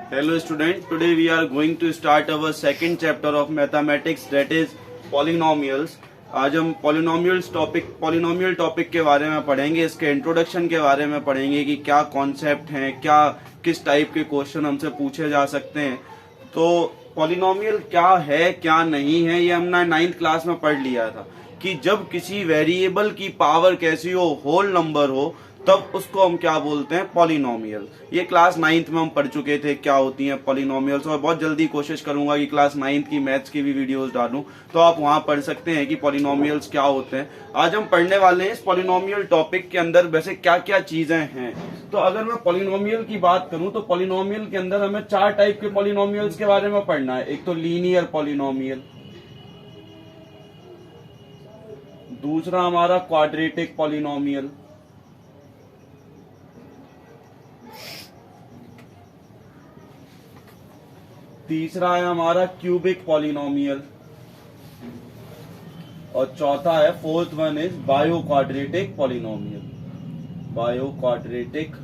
Hello student, today we are going to start our second chapter of mathematics, that is polynomials. आज हम polynomial topic के बारे में पढ़ेंगे, इसके इंट्रोडक्शन के बारे में पढ़ेंगे कि क्या कॉन्सेप्ट हैं, क्या किस टाइप के क्वेश्चन हमसे पूछे जा सकते हैं। तो पॉलिनोमियल क्या है क्या नहीं है ये हमने 9th क्लास में पढ़ लिया था कि जब किसी वेरिएबल की पावर कैसी हो, होल नंबर हो, तब उसको हम क्या बोलते हैं, पॉलिनोमियल। ये क्लास 9th में हम पढ़ चुके थे क्या होती हैं पॉलिनोमियल्स, और बहुत जल्दी कोशिश करूंगा कि क्लास 9th की मैथ्स की भी वीडियोस डालूं, तो आप वहां पढ़ सकते हैं कि पॉलिनोमियल्स क्या होते हैं। आज हम पढ़ने वाले हैं इस पॉलिनोमियल टॉपिक के अंदर वैसे क्या क्या चीजें हैं। तो अगर मैं पॉलिनोमियल की बात करूं तो पॉलिनोमियल के अंदर हमें 4 टाइप के पॉलिनोमियल्स के बारे में पढ़ना है। एक तो लीनियर पॉलिनोमियल, दूसरा हमारा क्वाड्रेटिक पॉलिनोमियल, तीसरा है हमारा क्यूबिक पॉलिनोमियल, और चौथा है, fourth one is bio quadratic polynomial. Bio quadratic,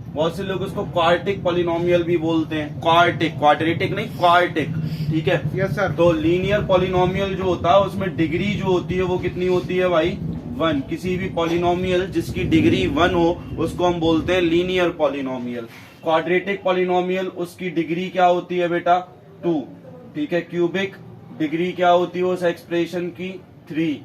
बहुत से लोग उसको क्वार्टिक पॉलिनोमियल भी बोलते हैं। क्वार्टिक, क्वाड्रेटिक नहीं, क्वार्टिक, ठीक है। Yes sir. तो लीनियर पॉलिनोमियल जो होता है उसमें डिग्री जो होती है वो कितनी होती है भाई, 1। किसी भी पॉलिनोमियल जिसकी डिग्री 1 हो उसको हम बोलते हैं लीनियर पॉलिनोमियल। क्वाड्रेटिक पॉलिनोमियल, उसकी डिग्री क्या होती है बेटा, 2, ठीक है। क्यूबिक, डिग्री क्या होती है उस एक्सप्रेशन की, 3।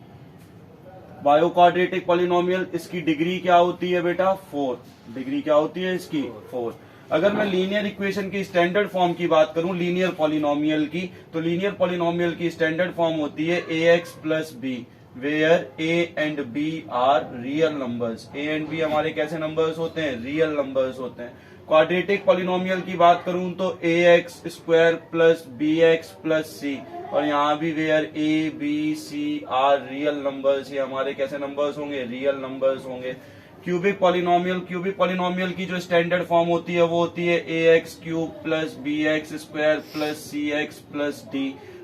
बायो क्वाड्रेटिक पॉलिनोमियल, इसकी डिग्री क्या होती है बेटा, 4। डिग्री क्या होती है इसकी, 4। अगर मैं लीनियर इक्वेशन की स्टैंडर्ड फॉर्म की बात करूं लीनियर पॉलिनोमियल की, तो लीनियर पॉलिनोमियल की स्टैंडर्ड फॉर्म होती है ax plus B, where a and b are real numbers. a and b हमारे कैसे नंबर्स होते हैं, रियल नंबर्स होते हैं। क्वाड्रेटिक पॉलिनोमियल की बात करूं तो ax square plus bx plus c, और यहाँ भी where a b c are real numbers, ये हमारे कैसे नंबर्स होंगे, रियल नंबर्स होंगे। क्यूबिक पॉलिनोमियल, क्यूबिक पॉलिनोमियल की जो स्टैंडर्ड फॉर्म होती है वो होती है ax cube plus bx square plus cx plus d,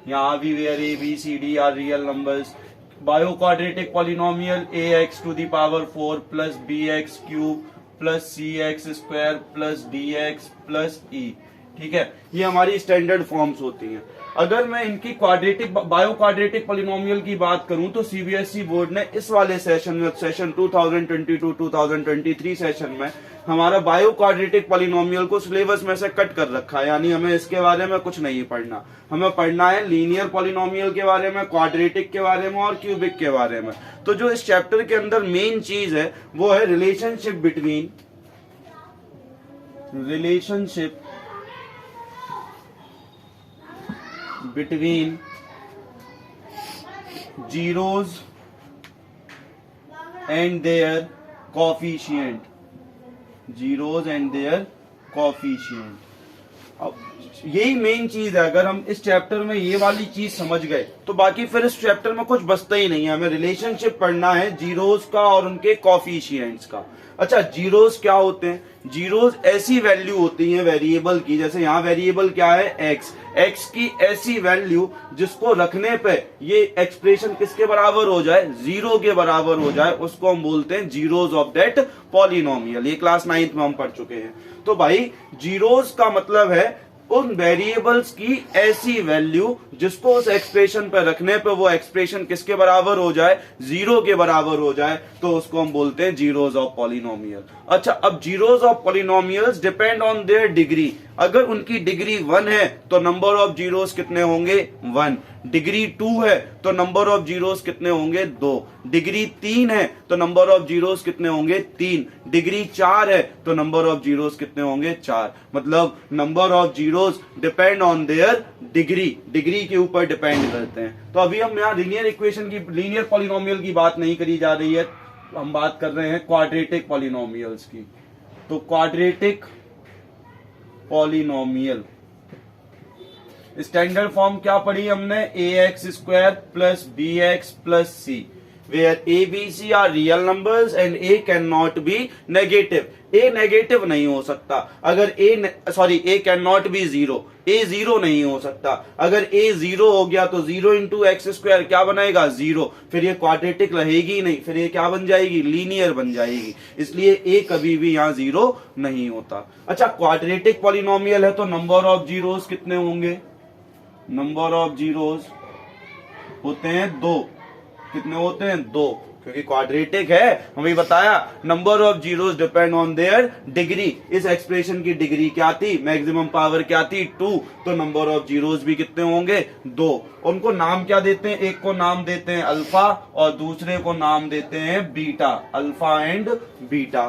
यहाँ भी where a b c d are real numbers. Biquadratic polynomial ax to the power 4 plus bx cube plus cx square plus dx plus e, ठीक है। ये हमारी standard forms होती हैं। अगर मैं इनकी क्वाड्रेटिक, बायो क्वाड्रेटिक पॉलिनोमियल की बात करूं तो सीबीएसई बोर्ड ने इस वाले सेशन में, सेशन 2022-2023 सेशन में हमारा बायो क्वाड्रेटिक पॉलिनोमियल को सिलेबस में से कट कर रखा है, यानी हमें इसके बारे में कुछ नहीं पढ़ना। हमें पढ़ना है लीनियर पॉलिनोमियल के बारे में, क्वाड्रेटिक के बारे में और क्यूबिक के बारे में। तो जो इस चैप्टर के अंदर मेन चीज है वो है relationship between zeros and their coefficient, zeros and their coefficient। अब यही मेन चीज है। अगर हम इस चैप्टर में ये वाली चीज समझ गए तो बाकी फिर इस चैप्टर में कुछ बचता ही नहीं है। हमें रिलेशनशिप पढ़ना है जीरोस का और उनके कॉफिशिएंट्स का। अच्छा, जीरोस क्या होते हैं? जीरोस ऐसी वैल्यू होती है वेरिएबल की, जैसे यहाँ वेरिएबल क्या है, एक्स, एक्स की ऐसी वैल्यू जिसको रखने पे ये एक्सप्रेशन किसके बराबर हो जाए, 0 के बराबर हो जाए, उसको हम बोलते हैं जीरोस ऑफ दैट पॉलिनोमियल। ये क्लास 9th में हम पढ़ चुके हैं। तो भाई जीरोस का मतलब है उन वेरिएबल्स की ऐसी वैल्यू जिसको उस एक्सप्रेशन पे रखने पे वो एक्सप्रेशन किसके बराबर हो जाए, 0 के बराबर हो जाए, तो उसको हम बोलते हैं जीरोस ऑफ पॉलिनोमियल। अच्छा, अब zeros of polynomials depend on their degree. अगर उनकी डिग्री 1 है तो नंबर ऑफ जीरोस कितने होंगे, 1। डिग्री 2 है तो नंबर ऑफ जीरोस कितने होंगे, 2। डिग्री 3 है तो नंबर ऑफ जीरोस कितने होंगे, 3। डिग्री 4 है तो नंबर ऑफ जीरोस कितने होंगे, 4। मतलब number of zeros depend on their degree, degree के ऊपर डिपेंड करते हैं। तो अभी हम यहाँ लीनियर इक्वेशन की, लीनियर पॉलिनोमियल की बात नहीं करी जा रही है, हम बात कर रहे हैं क्वाड्रेटिक पॉलिनोमियल्स की। तो क्वाड्रेटिक पॉलिनोमियल स्टैंडर्ड फॉर्म क्या पढ़ी हमने, ax square plus bx plus c, where A, B, C are real numbers and A cannot be negative. A negative नहीं हो सकता अगर A can not be zero, A zero नहीं हो सकता। अगर A जीरो हो गया तो 0 इंटू एक्स स्क्वायर क्या बनाएगा, जीरो, फिर ये क्वाड्रेटिक रहेगी नहीं, फिर ये क्या बन जाएगी, लीनियर बन जाएगी, इसलिए A कभी भी यहां जीरो नहीं होता। अच्छा, क्वाड्रेटिक पॉलिनोमियल है तो नंबर ऑफ जीरोस कितने होंगे, नंबर ऑफ जीरोस होते हैं 2। कितने होते हैं, 2, क्योंकि क्वाड्रेटिक है, हमें बताया number of zeros depend on their degree. इस एक्सप्रेशन की डिग्री क्या थी, मैक्सिमम पावर क्या थी, 2, तो नंबर ऑफ जीरोस भी कितने होंगे, 2। उनको नाम क्या देते हैं, एक को नाम देते हैं अल्फा और दूसरे को नाम देते हैं बीटा, अल्फा एंड बीटा।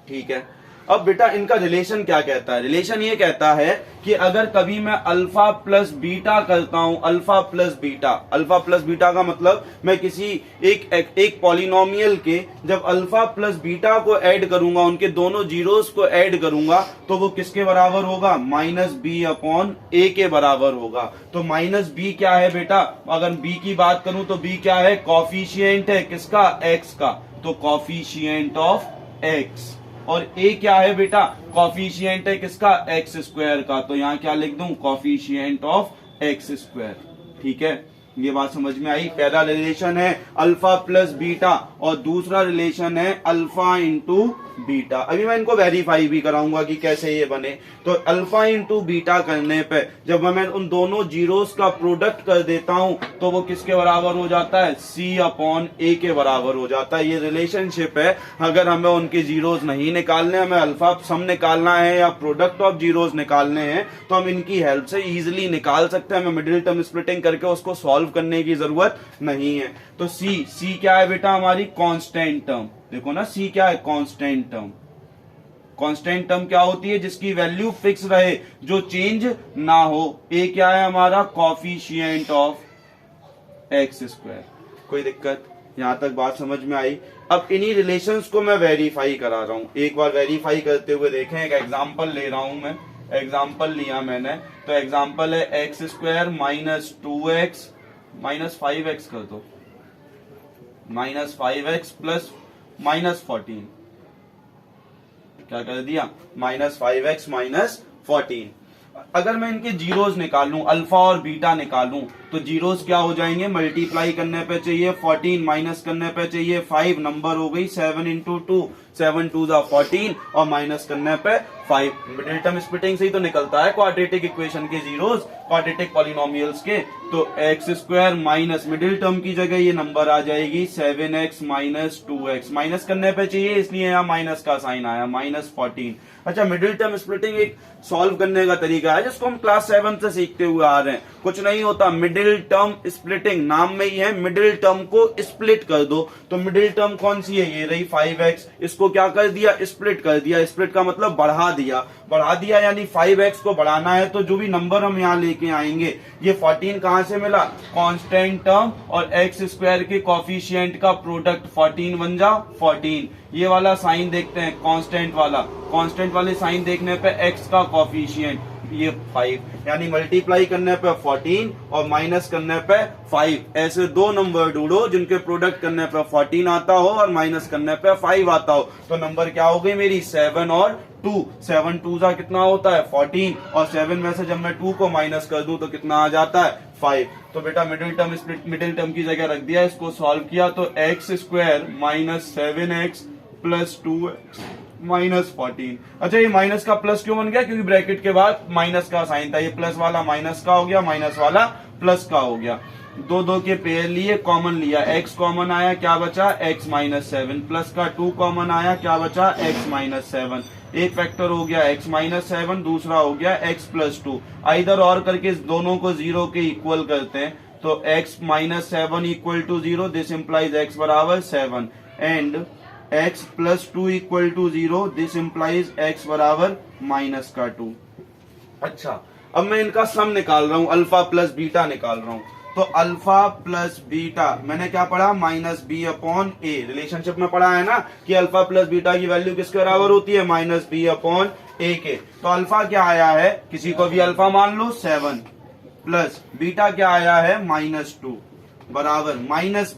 ठीक है, अब बेटा इनका रिलेशन क्या कहता है, रिलेशन ये कहता है कि अगर कभी मैं अल्फा प्लस बीटा करता हूं, अल्फा प्लस बीटा का मतलब मैं किसी एक पॉलिनोमियल के जब अल्फा प्लस बीटा को ऐड करूंगा, उनके दोनों जीरोस को ऐड करूंगा, तो वो किसके बराबर होगा, माइनस बी अपॉन ए के बराबर होगा। तो माइनस बी क्या है बेटा, अगर बी की बात करूं तो बी क्या है, कॉफिशिएंट है किसका, एक्स का, तो कॉफिशिएंट ऑफ एक्स। और ए क्या है बेटा, कॉफिशिएंट है किसका, एक्स स्क्वायर का, तो यहां क्या लिख दूं, कॉफिशिएंट ऑफ एक्स स्क्वायर। ठीक है, ये बात समझ में आई। पहला रिलेशन है अल्फा प्लस बीटा और दूसरा रिलेशन है अल्फा इंटू बीटा। अभी मैं इनको वेरीफाई भी कराऊंगा कि कैसे ये बने। तो अल्फा इंटू बीटा करने पे जब मैं उन दोनों जीरोस का प्रोडक्ट कर देता हूं तो वो किसके बराबर हो जाता है, सी अपॉन ए के बराबर हो जाता है। ये रिलेशनशिप है। अगर हमें उनके जीरोस नहीं निकालने, हमें अल्फा सम निकालना है या प्रोडक्ट ऑफ जीरोस निकालने हैं, तो हम इनकी हेल्प से इजिली निकाल सकते हैं। हमें मिडिल टर्म स्प्लिटिंग करके उसको सॉल्व करने की जरूरत नहीं है। तो सी क्या है बेटा, हमारी कांस्टेंट टर्म। देखो ना, सी क्या है, कांस्टेंट टर्म। कांस्टेंट टर्म क्या होती है, जिसकी वैल्यू फिक्स रहे, जो चेंज ना हो। ए क्या है हमारा, कॉफिशिएंट ऑफ एक्स स्क्वायर। कोई दिक्कत, यहां तक बात समझ में आई। अब इन्हीं रिलेशंस को मैं वेरीफाई करा रहा हूं। एक बार वेरीफाई करते हुए देखें, एक एग्जांपल ले रहा हूं मैं। एग्जांपल लिया मैंने, तो एग्जांपल है x square minus 2x minus 5x कर दो, माइनस 5x प्लस माइनस 14। क्या कर दिया, माइनस 5x माइनस 14। अगर मैं इनके जीरोस निकालूं, अल्फा और बीटा निकालूं, तो जीरोस क्या हो जाएंगे, मल्टीप्लाई करने पे चाहिए 14, माइनस करने पे चाहिए 5, नंबर हो गई 7 इंटू 2, 7 2 जा 14 और माइनस करने पे 5। मिडिल टर्म स्प्लिटिंग से ही तो निकलता है क्वाड्रेटिक इक्वेशन के जीरोस, क्वाड्रेटिक पॉलिनोमियल्स के। तो x square minus middle term की जगह ये नंबर आ जाएगी 7x माइनस 2x, माइनस करने पे चाहिए इसलिए यहाँ माइनस का साइन आया, माइनस 14। अच्छा, मिडिल टर्म स्प्लिटिंग एक सॉल्व करने का तरीका है जिसको हम क्लास 7 से सीखते हुए आ रहे हैं। कुछ नहीं होता, मिडिल टर्म स्प्लिटिंग नाम में ही है, मिडिल टर्म को स्प्लिट कर दो। तो मिडिल टर्म कौन सी है, ये रही 5x, इसको क्या कर दिया, स्प्लिट कर दिया। स्प्लिट का मतलब बढ़ा दिया, बढ़ा दिया यानी 5x को बढ़ाना है। तो जो भी नंबर हम यहाँ लेके आएंगे, ये 14 कहां से मिला, कांस्टेंट टर्म और एक्स स्क्वायर के कॉफिशिएंट का प्रोडक्ट, 14 बन जा 14। ये वाला साइन देखते हैं, कांस्टेंट वाला, कांस्टेंट वाले साइन देखने पे एक्स का कॉफिशिएंट ये 5, यानी मल्टीप्लाई करने पे 14 और माइनस करने पे 5। ऐसे दो नंबर ढूंढो जिनके प्रोडक्ट करने पे 14 आता हो और माइनस करने पे 5 आता हो। तो नंबर क्या हो गई मेरी, 7 और 2। 7 2 जा कितना होता है, 14, और 7 में से जब मैं 2 को माइनस कर दूं तो कितना आ जाता है, 5। तो बेटा middle term split, middle term की जगह रख दिया, इसको सॉल्व किया तो x square minus 7x plus 2x minus 14। अच्छा, ये माइनस का प्लस क्यों बन गया, क्योंकि ब्रैकेट के बाद माइनस का साइन था। ये प्लस वाला माइनस का हो गया, माइनस वाला प्लस का हो गया। दो दो के पेयर लिए, कॉमन लिया, x कॉमन आया, क्या बचा, x माइनस 7, प्लस का 2 कॉमन आया, क्या बचा, x माइनस 7। एक फैक्टर हो गया x माइनस 7, दूसरा हो गया x प्लस 2। इधर और करके इस दोनों को 0 के इक्वल करते हैं, तो x minus 7 equal to 0, this implies x बराबर 7 and x plus 2 equal to 0, this implies x बराबर माइनस का 2। अच्छा, अब मैं इनका सम निकाल रहा हूं, अल्फा प्लस बीटा निकाल रहा हूं। तो अल्फा प्लस बीटा मैंने क्या पढ़ा, माइनस बी अपॉन ए। रिलेशनशिप में पढ़ा है ना कि अल्फा प्लस बीटा की वैल्यू किसके बराबर होती है, माइनस बी अपॉन ए के। तो अल्फा क्या आया है, किसी को भी अल्फा मान लो 7, प्लस बीटा क्या आया है, माइनस 2। बराबर माइनस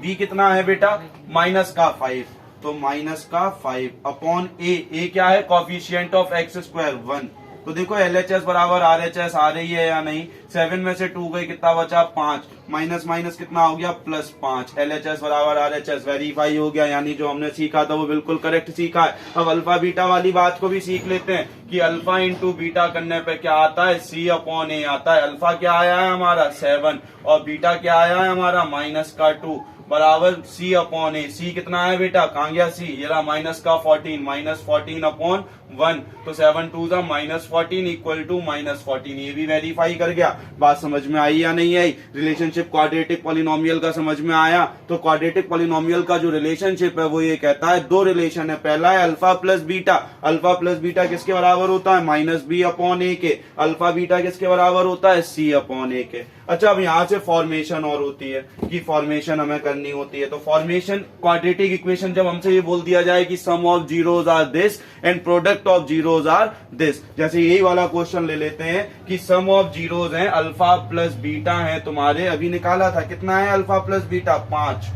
बी कितना है बेटा, माइनस का 5, तो माइनस का 5 अपॉन ए क्या है, कॉफिशिएंट ऑफ एक्स स्क्वायर 1। तो देखो एलएचएस बराबर आरएचएस आ रही है या नहीं, 7 में से 2 गई, कितना बचा 5, माइनस माइनस कितना हो गया +5, एलएचएस बराबर आरएचएस वेरीफाई हो गया, यानी जो हमने सीखा था वो बिल्कुल करेक्ट सीखा है। अब अल्फा बीटा वाली बात को भी सीख लेते हैं कि अल्फा इंटू बीटा करने पे क्या आता है, C अपॉन ए आता है। अल्फा क्या आया है हमारा 7 और बीटा क्या आया है हमारा माइनस का 2 बराबर C अपॉन ए। C कितना है बेटा, कहां गया C, ये रहा माइनस का 14, माइनस 14 अपॉन 1, तो 7 2 जा -14 इक्वल टू -14। ये भी वेरीफाई कर गया। बात समझ में आई या नहीं आई, रिलेशनशिप क्वाड्रेटिक पॉलिनोमियल का समझ में आया। तो क्वाड्रेटिक पॉलिनोमियल का जो रिलेशनशिप है वो ये कहता है, दो रिलेशन है, पहला है alpha plus beta, alpha plus beta किसके बराबर होता है, -b अपॉन ए के, अल्फा बीटा किसके बराबर होता है, C अपॉन ए के। अच्छा, अब यहां से फॉर्मेशन और होती है कि फॉर्मेशन हमें करनी होती है। तो फॉर्मेशन क्वाड्रेटिक इक्वेशन जब हमसे ये बोल दिया जाए कि sum of zeros are this and product of zeros are this, जैसे यही वाला क्वेश्चन ले लेते हैं कि सम ऑफ जीरोज हैं, अल्फा प्लस बीटा है तुम्हारे, अभी निकाला था कितना है अल्फा प्लस बीटा 5,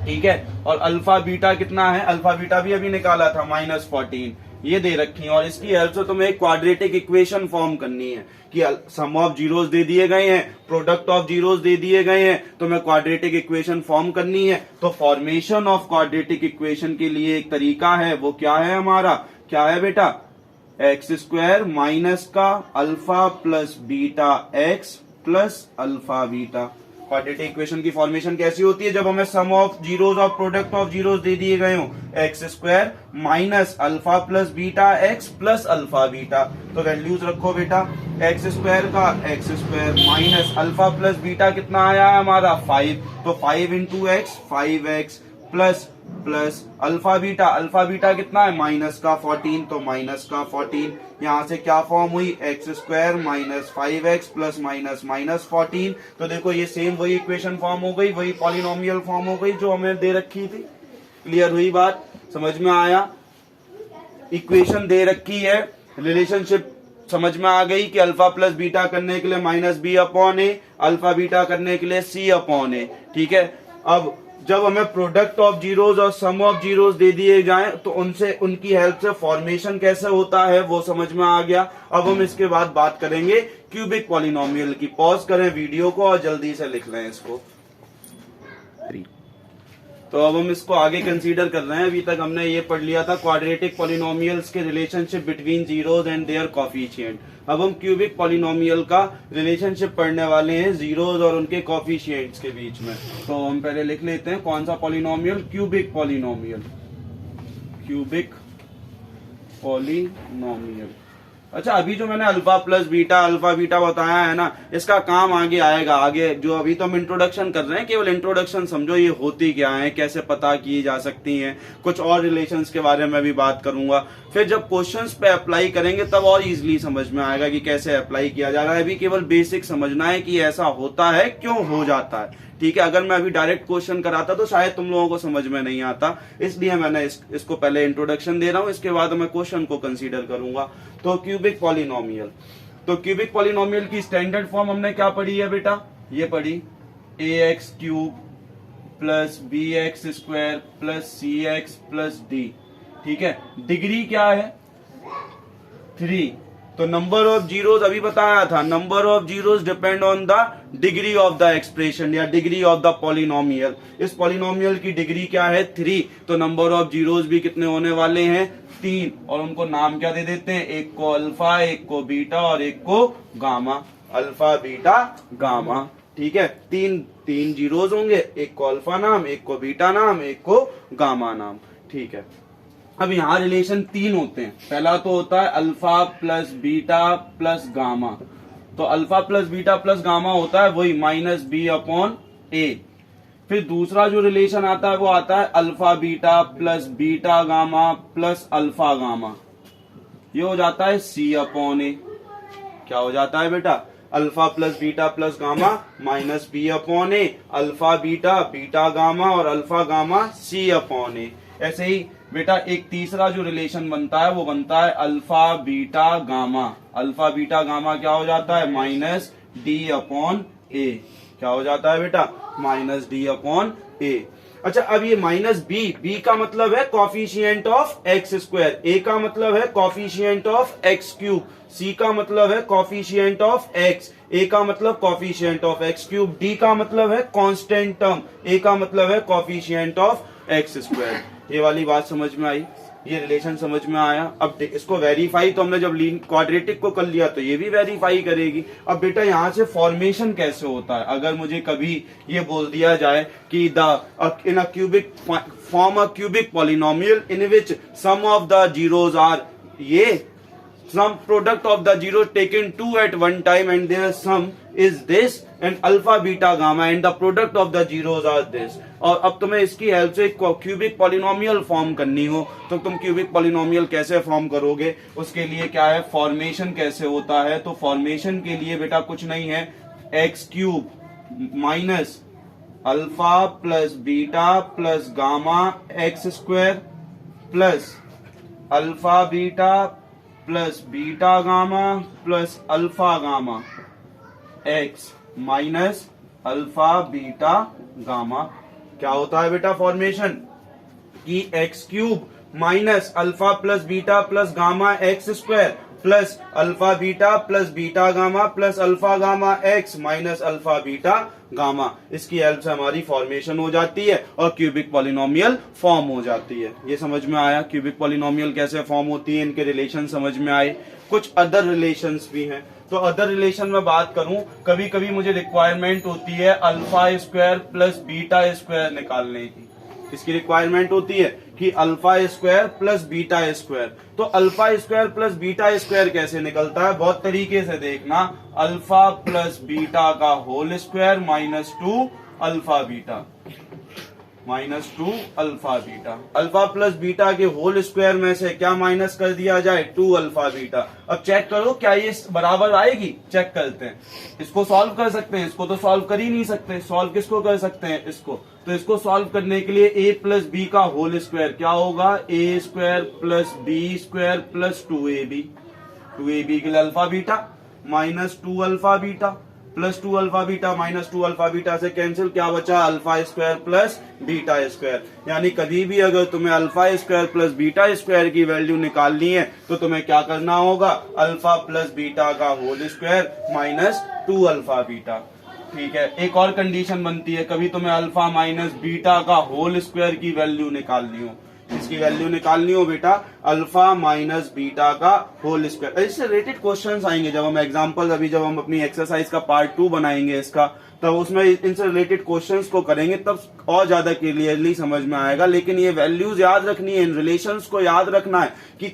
ठीक है, और अल्फा बीटा कितना है, अल्फा बीटा भी अभी निकाला था -14, ये दे रखी है। और इसकी हेल्प से तुम्हें एक क्वाड्रेटिक इक्वेशन फॉर्म करनी है कि सम ऑफ जीरोस दे दिए गए हैं, प्रोडक्ट ऑफ जीरोस दे दिए गए हैं, तो मैं क्वाड्रेटिक इक्वेशन फॉर्म करनी है। तो फॉर्मेशन ऑफ क्वाड्रेटिक इक्वेशन के लिए एक तरीका है, वो क्या है हमारा, क्या है बेटा, एक्स स्क्वायर माइनस का alpha plus beta x plus alpha beta. Quadratic equation की फॉर्मेशन कैसी होती है, जब हमें सम ऑफ जीरोस और प्रोडक्ट ऑफ जीरोस दे दिए गए हो, x square minus alpha plus beta x plus alpha beta. तो वैल्यूज रखो बेटा, एक्स स्क्वायर का x square minus alpha plus beta कितना आया है हमारा 5, तो 5 into x 5x plus plus alpha beta कितना है माइनस का 14, तो माइनस का 14, यहां से क्या फॉर्म हुई, x square minus 5x plus minus -14। तो देखो ये सेम वही इक्वेशन फॉर्म हो गई, वही पॉलिनोमियल फॉर्म हो गई जो हमें दे रखी थी। क्लियर हुई बात, समझ में आया, इक्वेशन दे रखी है, रिलेशनशिप समझ में आ गई कि अल्फा प्लस बीटा करने के लिए -b upon a, alpha beta करने के लिए C अपॉन ए, ठीक है। अब जब हमें प्रोडक्ट ऑफ जीरोस और सम ऑफ जीरोस दे दिए जाएं तो उनसे उनकी हेल्प से फॉर्मेशन कैसे होता है वो समझ में आ गया। अब हम इसके बाद बात करेंगे क्यूबिक पॉलिनोमियल की। पॉज करें वीडियो को और जल्दी से लिख लें इसको। तो अब हम इसको आगे कंसीडर कर रहे हैं। अभी तक हमने ये पढ़ लिया था क्वाड्रेटिक पॉलिनोमियल्स के relationship between zeros and their coefficient. अब हम क्यूबिक पॉलिनोमियल का रिलेशनशिप पढ़ने वाले हैं जीरोस और उनके कोएफिशिएंट्स के बीच में। तो हम पहले लिख लेते हैं कौन सा polynomial, cubic polynomial, cubic polynomial. अच्छा, अभी जो मैंने अल्फा बीटा बताया है ना, इसका काम आगे आएगा। आगे जो अभी तो हम इंट्रोडक्शन कर रहे हैं, केवल इंट्रोडक्शन समझो ये होती क्या है, कैसे पता की जा सकती हैं, कुछ और रिलेशंस के बारे में भी बात करूंगा। फिर जब क्वेश्चंस पे अप्लाई करेंगे तब और इजीली समझ में आएगा कि कैसे अप्लाई किया जा रहा है। अभी केवल बेसिक समझना है कि ऐसा होता है, क्यों हो जाता है, ठीक है। अगर मैं अभी डायरेक्ट क्वेश्चन कराता तो शायद तुम लोगों को समझ में नहीं आता, इसलिए मैंने इसको पहले इंट्रोडक्शन दे रहा हूं, इसके बाद मैं क्वेश्चन को कंसीडर करूंगा। तो क्यूबिक पॉलिनोमियल, तो क्यूबिक पॉलिनोमियल की स्टैंडर्ड फॉर्म हमने क्या पढ़ी है बेटा, ये पढ़ी ax cube plus bx square plus cx plus d, ठीक है। डिग्री क्या है 3। तो नंबर ऑफ जीरोस अभी बताया था, number of zeros depend on the degree of the expression या डिग्री ऑफ द पॉलिनोमियल। इस पॉलिनोमियल की डिग्री क्या है 3, तो नंबर ऑफ जीरोस भी कितने होने वाले हैं 3, और उनको नाम क्या दे देते हैं, एक को अल्फा, एक को बीटा और एक को गामा, अल्फा बीटा गामा, ठीक है। तीन जीरोस होंगे, एक को अल्फा नाम, एक को बीटा नाम, एक को गामा नाम, ठीक है। अब यहां रिलेशन 3 होते हैं। पहला तो होता है alpha plus beta plus gamma, तो alpha plus beta plus gamma होता है वही -b अपॉन ए। फिर दूसरा जो रिलेशन आता है वो आता है alpha beta plus beta gamma plus alpha gamma, ये हो जाता है C अपॉन ए। क्या हो जाता है बेटा, alpha plus beta plus gamma -b upon a, alpha beta beta gamma और alpha gamma C upon a. ऐसे ही बेटा एक तीसरा जो रिलेशन बनता है वो बनता है alpha beta gamma. Alpha beta gamma क्या हो जाता है -d अपॉन ए, क्या हो जाता है बेटा, माइनस डी अपॉन ए। अच्छा, अब ये माइनस बी का मतलब है कॉफिशिएंट ऑफ एक्स स्क्वायर, ए का मतलब है कॉफिशिएंट ऑफ एक्स क्यूब, सी का मतलब है कॉफिशिएंट ऑफ एक्स, ए का मतलब coefficient of x cube, D का मतलब है कांस्टेंट टर्म, ए का मतलब है कॉफिशिएंट ऑफ एक्स स्क्वायर। ये वाली बात समझ में आई, ये रिलेशन समझ में आया। अब इसको वेरीफाई तो हमने जब क्वाड्रेटिक को कर लिया तो ये भी वेरीफाई करेगी। अब बेटा यहाँ से फॉर्मेशन कैसे होता है, अगर मुझे कभी ये बोल दिया जाए कि in a cubic form a cubic polynomial in which sum of the zeros are ये some product of the zeros taken two at one time and their sum is this and alpha beta gamma and the product of the zeros are this। और अब तुम्हें इसकी help से cubic polynomial form करनी हो तो तुम cubic polynomial कैसे फॉर्म करोगे, उसके लिए क्या है, फॉर्मेशन कैसे होता है। तो फॉर्मेशन के लिए बेटा कुछ नहीं है, x cube minus alpha plus beta plus gamma x square plus alpha beta plus beta gamma plus alpha gamma x minus alpha beta gamma. क्या होता है बेटा फॉर्मेशन की x cube minus alpha plus beta plus gamma x square plus alpha beta plus beta gamma plus alpha gamma x minus alpha beta gamma. इसकी help से हमारी formation हो जाती है और क्यूबिक पॉलिनोमियल फॉर्म हो जाती है। ये समझ में आया क्यूबिक पॉलिनोमियल कैसे फॉर्म होती है, इनके रिलेशन समझ में आए। कुछ अदर रिलेशंस भी हैं, तो अदर रिलेशन में बात करूं, कभी कभी मुझे रिक्वायरमेंट होती है alpha square plus beta square निकालने की। इसकी रिक्वायरमेंट होती है कि alpha square plus beta square. तो alpha square plus beta square कैसे निकलता है, बहुत तरीके से देखना। अल्फा प्लस बीटा का whole square minus 2 alpha beta minus 2 alpha beta. Alpha plus beta के होल स्क्वायर में से क्या माइनस कर दिया जाए, 2 अल्फा बीटा। अब चेक करो क्या ये बराबर आएगी, चेक करते हैं। इसको सॉल्व कर सकते हैं, इसको तो सॉल्व कर ही नहीं सकते। सॉल्व किसको कर सकते हैं, इसको। तो इसको सॉल्व करने के लिए a प्लस बी का होल स्क्वायर क्या होगा, a square plus B square plus 2ab। 2ab के लिए alpha beta minus 2 alpha beta plus 2 alpha beta minus 2 alpha beta से कैंसिल, क्या बचा, alpha square plus beta square. यानी कभी भी अगर तुम्हें alpha square plus beta square की वैल्यू निकालनी है तो तुम्हें क्या करना होगा, अल्फा प्लस बीटा का whole square minus 2 alpha beta. ठीक है, एक और कंडीशन बनती है, कभी तुम्हें अल्फा माइनस बीटा का होल स्क्वायर की वैल्यू निकालनी हो। इसकी वैल्यू निकालनी हो बेटा, अल्फा माइनस बीटा का होल स्क्वायर। इससे रिलेटेड क्वेश्चंस आएंगे जब हम एग्जांपल, अभी जब हम अपनी एक्सरसाइज का पार्ट 2 बनाएंगे इसका, तब उसमें इनसे रिलेटेड क्वेश्चंस को करेंगे, तब और ज्यादा क्लियरली समझ में आएगा। लेकिन ये वैल्यूज याद रखनी है, इन रिलेशंस को याद रखना है कि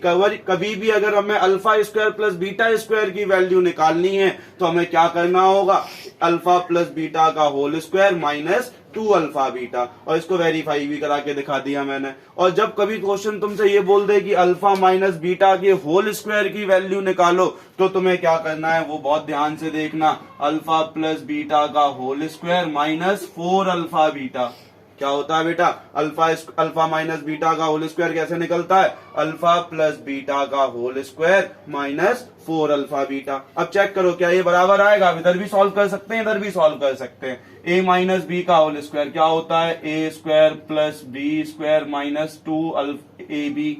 कभी भी अगर हमें alpha square plus beta square की वैल्यू निकालनी है तो हमें क्या करना होगा, अल्फा प्लस बीटा का whole square minus 2 alpha beta. और इसको वेरीफाई भी करा के दिखा दिया मैंने। और जब कभी क्वेश्चन तुमसे ये बोल दे कि अल्फा माइनस बीटा के होल स्क्वायर की वैल्यू निकालो, तो तुम्हें क्या करना है वो बहुत ध्यान से देखना। अल्फा प्लस बीटा का whole square minus 4 alpha beta. क्या होता है बेटा, अल्फा माइनस बीटा का होल स्क्वायर कैसे निकलता है, अल्फा प्लस बीटा का whole square minus 4 alpha beta. अब चेक करो क्या ये बराबर आएगा, इधर भी सॉल्व कर सकते हैं, इधर भी सॉल्व कर सकते हैं। a माइनस बी का होल स्क्वायर क्या होता है, a square plus B square minus 2 ab।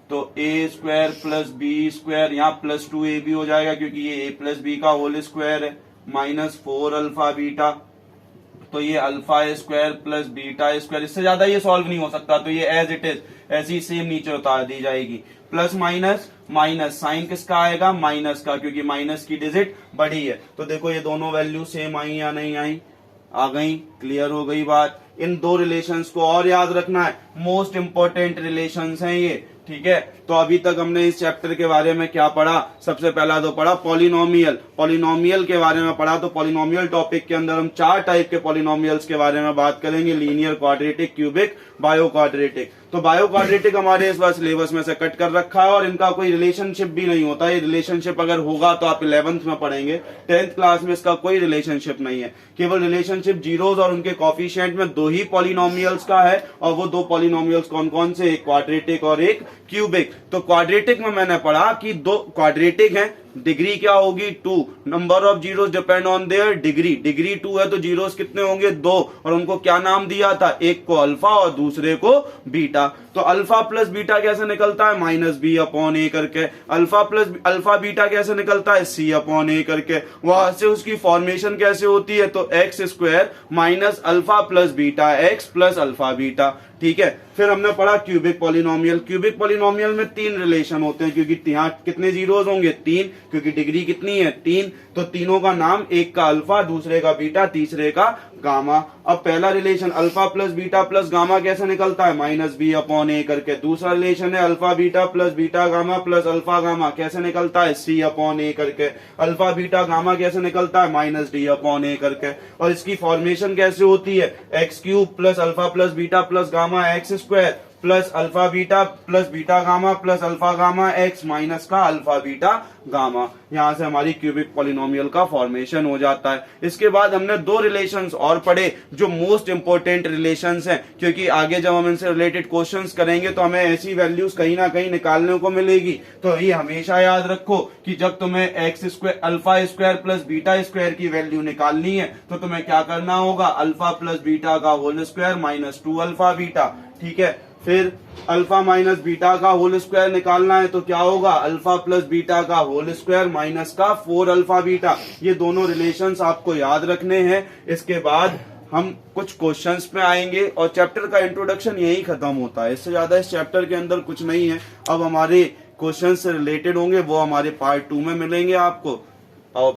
तो a square plus B square, यहाँ प्लस 2ab हो जाएगा क्योंकि ये a प्लस बी का होल स्क्वायर है, माइनस 4 अल्फा बीटा। तो ये alpha square plus beta square, इससे ज्यादा ये सॉल्व नहीं हो सकता, तो ये एज इट इज ऐसी सेम नीचे उतार दी जाएगी। प्लस माइनस माइनस, साइन किसका आएगा, माइनस का, क्योंकि माइनस की डिजिट बड़ी है। तो देखो ये दोनों वैल्यू सेम आई या नहीं आई, आ गई, क्लियर हो गई बात। इन दो रिलेशंस को और याद रखना है, मोस्ट इंपॉर्टेंट रिलेशंस हैं ये। ठीक है, तो अभी तक हमने इस चैप्टर के बारे में क्या पढ़ा, सबसे पहला तो पढ़ा पॉलिनोमियल। पॉलिनोमियल के बारे में पढ़ा, तो पॉलिनोमियल टॉपिक के अंदर हम 4 टाइप के पॉलिनोमियल्स के बारे में बात करेंगे, linear, quadratic, cubic, bio quadratic. तो बायो क्वाड्रेटिक हमारे इस बार सिलेबस में से कट कर रखा है और इनका कोई रिलेशनशिप भी नहीं होता। ये रिलेशनशिप अगर होगा तो आप 11th में पढ़ेंगे, 10th क्लास में इसका कोई रिलेशनशिप नहीं है। केवल रिलेशनशिप जीरोस और उनके कॉफिशिएंट में 2 ही पॉलिनोमियल्स का है, और वो 2 पॉलिनोमियल्स कौन कौन से, एक क्वाड्रेटिक और एक क्यूबिक। तो क्वाड्रेटिक में मैंने पढ़ा कि 2 क्वाड्रेटिक हैं, डिग्री क्या होगी 2, number of zeros depend on their degree, degree 2 है तो जीरोस कितने होंगे 2, और उनको क्या नाम दिया था, एक को अल्फा और दूसरे को बीटा। तो अल्फा प्लस बीटा कैसे निकलता है, माइनस बी अपॉन ए करके, अल्फा बीटा कैसे निकलता है, सी अपॉन ए करके। वहां से उसकी फॉर्मेशन कैसे होती है, तो x square minus alpha plus beta x plus alpha beta. ठीक है, फिर हमने पढ़ा क्यूबिक पॉलिनोमियल। क्यूबिक पॉलिनोमियल में 3 रिलेशन होते हैं, क्योंकि यहाँ कितने जीरोस होंगे 3, क्योंकि डिग्री कितनी है 3, तो तीनों का नाम, एक का अल्फा, दूसरे का बीटा, तीसरे का गामा। अब पहला रिलेशन अल्फा प्लस गामा कैसे निकलता है, माइनस बी अपॉन ए करके। दूसरा रिलेशन है alpha beta gamma plus alpha gamma, कैसे निकलता है, सी अपॉन ए करके। अल्फा बीटा गामा कैसे निकलता है, माइनस डी अपॉन ए करके। और इसकी फॉर्मेशन कैसे होती है, x cube plus alpha plus beta plus gamma x square plus alpha beta plus beta gamma plus alpha gamma x minus का अल्फा बीटा गामा। यहां से हमारी क्यूबिक पॉलिनोमियल का फॉर्मेशन हो जाता है। इसके बाद हमने 2 रिलेशंस और पढ़े जो मोस्ट इंपोर्टेंट रिलेशंस हैं, क्योंकि आगे जब हम इनसे रिलेटेड क्वेश्चंस करेंगे तो हमें ऐसी वैल्यूज कहीं ना कहीं निकालने को मिलेगी। तो ये हमेशा याद रखो कि जब तुम्हें X square alpha square plus beta square की वैल्यू निकालनी है तो तुम्हें क्या करना होगा, अल्फा प्लस बीटा का whole square minus 2 alpha beta. ठीक है, फिर अल्फा माइनस बीटा का होल स्क्वायर निकालना है तो क्या होगा, अल्फा प्लस बीटा का होल स्क्वायर माइनस का 4 अल्फा बीटा। ये दोनों रिलेशंस आपको याद रखने हैं। इसके बाद हम कुछ क्वेश्चंस पे आएंगे और चैप्टर का इंट्रोडक्शन यही खत्म होता है, इससे ज्यादा इस चैप्टर के अंदर कुछ नहीं है। अब हमारे क्वेश्चन से रिलेटेड होंगे वो हमारे पार्ट 2 में मिलेंगे आपको।